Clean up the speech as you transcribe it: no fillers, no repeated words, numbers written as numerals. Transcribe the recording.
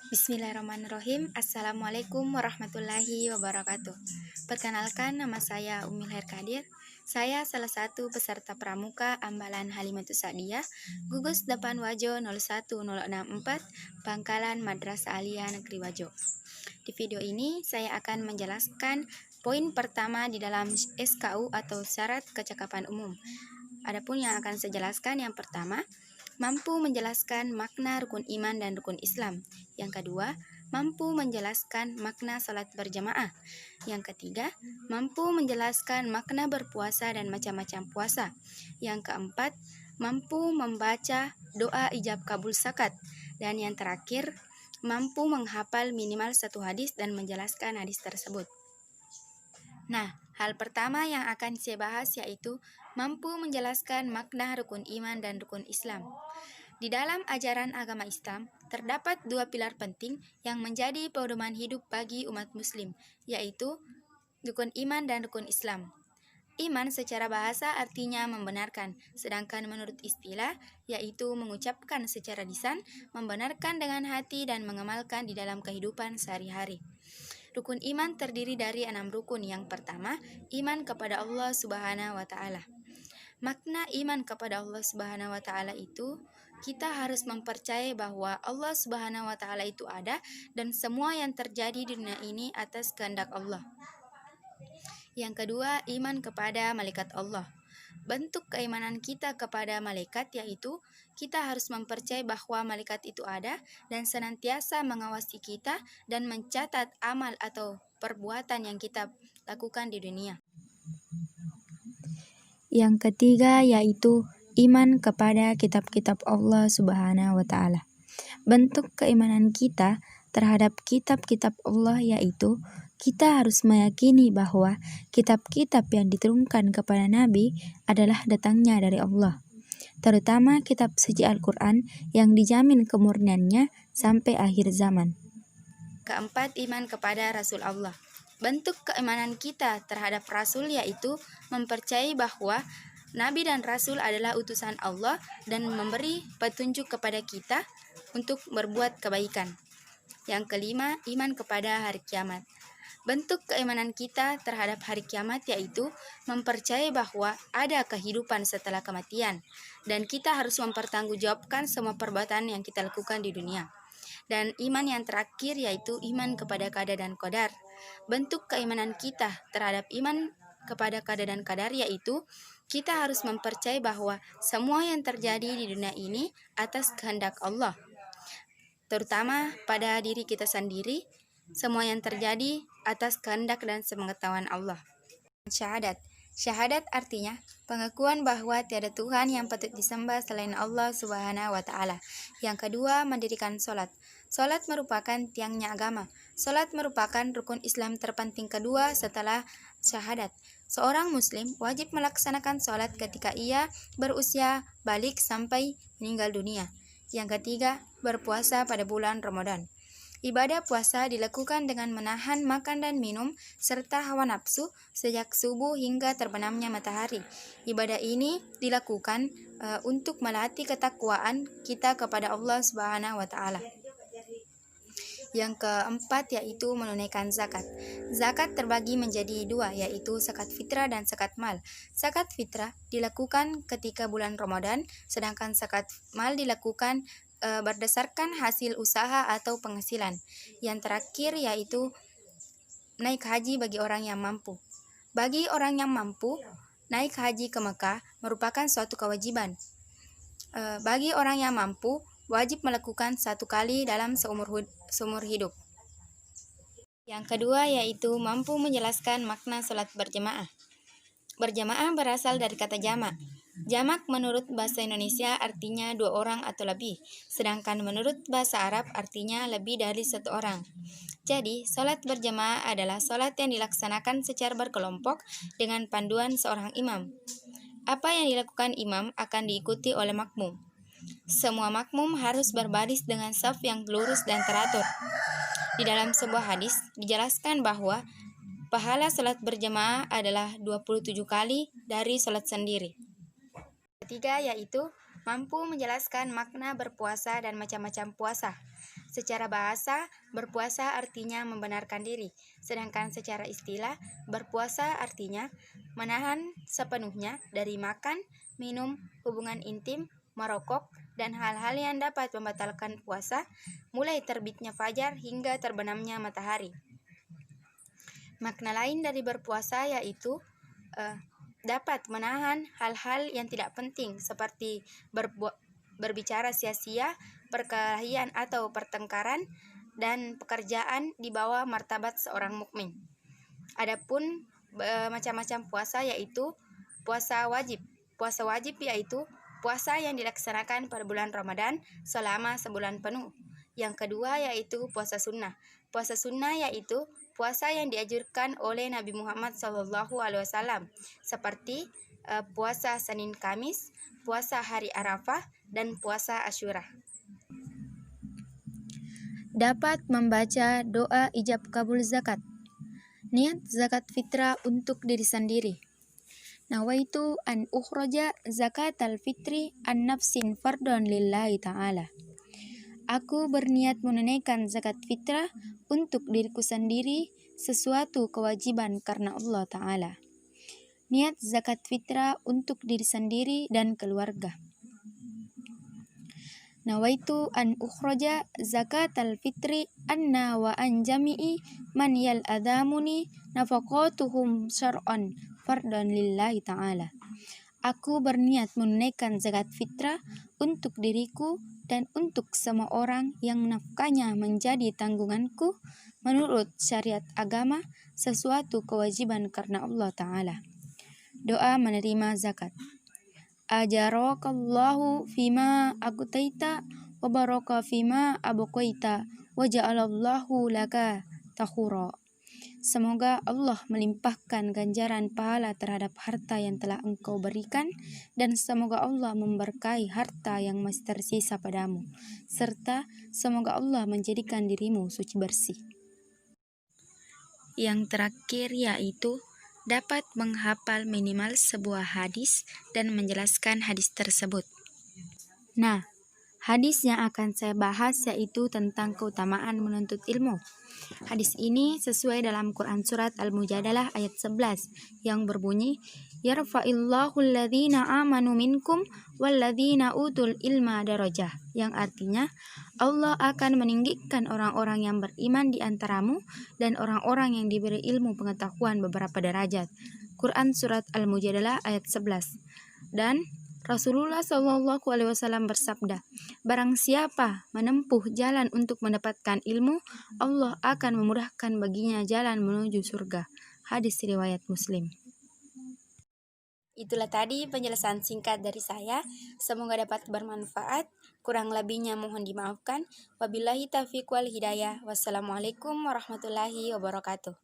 Bismillahirrahmanirrahim. Assalamualaikum warahmatullahi wabarakatuh. Perkenalkan, nama saya Umil Herkadir. Saya salah satu peserta pramuka Ambalan Halimatus Sa'diyah, gugus 8 Wajo 01064, Pangkalan Madrasah Aliyah Negeri Wajo. Di video ini saya akan menjelaskan poin pertama di dalam SKU atau syarat kecakapan umum. Adapun yang akan saya jelaskan, yang pertama, mampu menjelaskan makna rukun iman dan rukun Islam. Yang kedua, mampu menjelaskan makna salat berjamaah. Yang ketiga, mampu menjelaskan makna berpuasa dan macam-macam puasa. Yang keempat, mampu membaca doa ijab kabul zakat. Dan yang terakhir, mampu menghafal minimal satu hadis dan menjelaskan hadis tersebut. Nah, hal pertama yang akan saya bahas yaitu mampu menjelaskan makna rukun iman dan rukun Islam. Di dalam ajaran agama Islam, terdapat dua pilar penting yang menjadi pedoman hidup bagi umat muslim, yaitu rukun iman dan rukun Islam. Iman secara bahasa artinya membenarkan, sedangkan menurut istilah, yaitu mengucapkan secara lisan, membenarkan dengan hati dan mengamalkan di dalam kehidupan sehari-hari. Rukun iman terdiri dari 6 rukun. Yang pertama, iman kepada Allah Subhanahu wa Ta'ala. Makna iman kepada Allah Subhanahu wa Ta'ala itu, kita harus mempercayai bahwa Allah Subhanahu wa Ta'ala itu ada dan semua yang terjadi di dunia ini atas kehendak Allah. Yang kedua, iman kepada malaikat Allah. Bentuk keimanan kita kepada malaikat yaitu kita harus mempercayai bahwa malaikat itu ada dan senantiasa mengawasi kita dan mencatat amal atau perbuatan yang kita lakukan di dunia. Yang ketiga yaitu iman kepada kitab-kitab Allah Subhanahu wa Ta'ala. Bentuk keimanan kita terhadap kitab-kitab Allah yaitu kita harus meyakini bahwa kitab-kitab yang diturunkan kepada Nabi adalah datangnya dari Allah, terutama kitab suci Al-Quran yang dijamin kemurniannya sampai akhir zaman. Keempat, iman kepada Rasul Allah. Bentuk keimanan kita terhadap Rasul yaitu mempercayai bahwa Nabi dan Rasul adalah utusan Allah dan memberi petunjuk kepada kita untuk berbuat kebaikan. Yang kelima, iman kepada hari kiamat. Bentuk keimanan kita terhadap hari kiamat yaitu mempercayai bahwa ada kehidupan setelah kematian dan kita harus mempertanggungjawabkan semua perbuatan yang kita lakukan di dunia. Dan iman yang terakhir yaitu iman kepada qada dan qadar. Bentuk keimanan kita terhadap iman kepada qada dan qadar yaitu kita harus mempercayai bahwa semua yang terjadi di dunia ini atas kehendak Allah, terutama pada diri kita sendiri. Semua yang terjadi atas kehendak dan sepengetahuan Allah. Syahadat. Syahadat artinya pengakuan bahwa tiada Tuhan yang patut disembah selain Allah Subhanahu wa Ta'ala. Yang kedua, mendirikan sholat. Sholat merupakan tiangnya agama. Sholat merupakan rukun Islam terpenting kedua setelah syahadat. Seorang muslim wajib melaksanakan sholat ketika ia berusia balik sampai meninggal dunia. Yang ketiga, berpuasa pada bulan Ramadan. Ibadah puasa dilakukan dengan menahan makan dan minum serta hawa nafsu sejak subuh hingga terbenamnya matahari. Ibadah ini dilakukan untuk melatih ketakwaan kita kepada Allah Subhanahu wa Ta'ala. Yang keempat yaitu menunaikan zakat. Zakat terbagi menjadi dua, yaitu zakat fitrah dan zakat mal. Zakat fitrah dilakukan ketika bulan Ramadan, sedangkan zakat mal dilakukan berdasarkan hasil usaha atau penghasilan. Yang terakhir yaitu naik haji bagi orang yang mampu. Bagi orang yang mampu, naik haji ke Mekah merupakan suatu kewajiban. Bagi orang yang mampu, wajib melakukan 1 kali dalam seumur hidup. Yang kedua yaitu mampu menjelaskan makna salat berjamaah. Berjamaah berasal dari kata jamak. Jamak menurut bahasa Indonesia artinya 2 orang atau lebih, sedangkan menurut bahasa Arab artinya lebih dari 1 orang. Jadi, sholat berjamaah adalah sholat yang dilaksanakan secara berkelompok dengan panduan seorang imam. Apa yang dilakukan imam akan diikuti oleh makmum. Semua makmum harus berbaris dengan saf yang lurus dan teratur. Di dalam sebuah hadis dijelaskan bahwa pahala sholat berjamaah adalah 27 kali dari sholat sendiri. Ketiga yaitu mampu menjelaskan makna berpuasa dan macam-macam puasa. Secara bahasa, berpuasa artinya membenarkan diri, sedangkan secara istilah, berpuasa artinya menahan sepenuhnya dari makan, minum, hubungan intim, merokok, dan hal-hal yang dapat membatalkan puasa, mulai terbitnya fajar hingga terbenamnya matahari. Makna lain dari berpuasa yaitu dapat menahan hal-hal yang tidak penting seperti berbicara sia-sia, perkelahian atau pertengkaran, dan pekerjaan di bawah martabat seorang mukmin. Adapun macam-macam puasa yaitu puasa wajib. Puasa wajib yaitu puasa yang dilaksanakan pada bulan Ramadan selama sebulan penuh. Yang kedua yaitu puasa sunnah. Puasa sunnah yaitu puasa yang dianjurkan oleh Nabi Muhammad SAW seperti puasa Senin Kamis, puasa hari Arafah, dan puasa Asyura. Dapat membaca doa ijab kabul zakat. Niat zakat fitrah untuk diri sendiri. Nawaitu an ukhraja zakatal fitri an nafsin fardhan lillahi ta'ala. Aku berniat menunaikan zakat fitrah untuk diriku sendiri sesuatu kewajiban karena Allah Ta'ala. Niat zakat fitrah untuk diri sendiri dan keluarga. Nawaitu an ukhraja zakatal fitri anna wa an jami'i man yal adamuni nafaqatuhum syar'an fardhan lillahi ta'ala. Aku berniat menunaikan zakat fitrah untuk diriku dan untuk semua orang yang nafkahnya menjadi tanggunganku menurut syariat agama sesuatu kewajiban karena Allah Ta'ala. Doa menerima zakat. Ajarakallahu fima agutaita wa baraka fima abqaita wa ja'alallahu laka takhura. Semoga Allah melimpahkan ganjaran pahala terhadap harta yang telah engkau berikan, dan semoga Allah memberkahi harta yang masih tersisa padamu, serta semoga Allah menjadikan dirimu suci bersih. Yang terakhir yaitu dapat menghafal minimal sebuah hadis dan menjelaskan hadis tersebut. Nah, hadis yang akan saya bahas yaitu tentang keutamaan menuntut ilmu. Hadis ini sesuai dalam Quran Surat Al-Mujadalah ayat 11 yang berbunyi, Yarfa'illahu alladhina amanu minkum walladhina utul ilma darajah, yang artinya Allah akan meninggikan orang-orang yang beriman di antaramu dan orang-orang yang diberi ilmu pengetahuan beberapa derajat. Quran Surat Al-Mujadalah ayat 11. Dan Rasulullah SAW bersabda, barang siapa menempuh jalan untuk mendapatkan ilmu, Allah akan memudahkan baginya jalan menuju surga. Hadis riwayat Muslim. Itulah tadi penjelasan singkat dari saya. Semoga dapat bermanfaat. Kurang lebihnya mohon dimaafkan. Wabillahi taufiq wal hidayah. Wassalamualaikum warahmatullahi wabarakatuh.